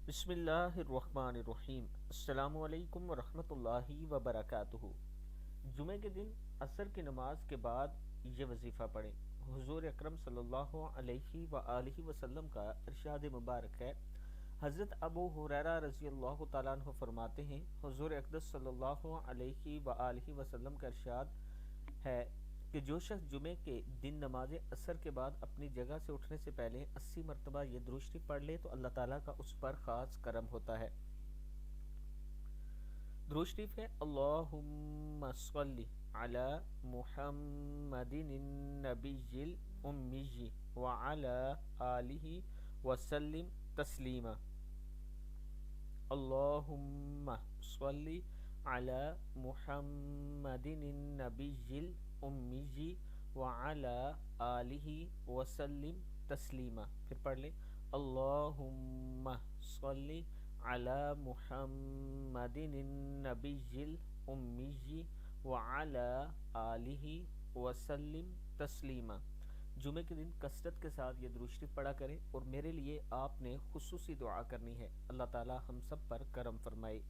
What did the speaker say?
بسم اللہ الرحمن الرحیم۔ السلام علیکم ورحمۃ اللہ وبرکاتہ۔ جمعہ کے دن عصر کی نماز کے بعد یہ وظیفہ پڑھیں۔ حضور اکرم صلی اللہ علیہ وآلہ وسلم کا ارشاد مبارک ہے۔ حضرت ابو ہریرہ رضی اللہ تعالیٰ عنہ فرماتے ہیں، حضور اقدس صلی اللہ علیہ وآلہ وسلم کا ارشاد ہے کہ جو شخص جمعے کے دن نماز عصر کے بعد اپنی جگہ سے اٹھنے سے پہلے 80 مرتبہ یہ درود شریف پڑھ لے تو اللہ تعالیٰ کا اس پر خاص کرم ہوتا ہے۔ درود شریف ہے: اللہم صلی علی محمد النبی الامی وعلی آلہ وسلم تسلیما۔ اللہم صلی علی محمد النبی الامی وعلی آلہ وسلم تسلیما۔ پھر پڑھ لیں: اللہم صلی علی محمد النبی الامی وعلی آلہ وسلم تسلیما۔ جمعے کے دن کثرت کے ساتھ یہ درود شریف پڑھا کریں، اور میرے لیے آپ نے خصوصی دعا کرنی ہے۔ اللہ تعالی ہم سب پر کرم فرمائے۔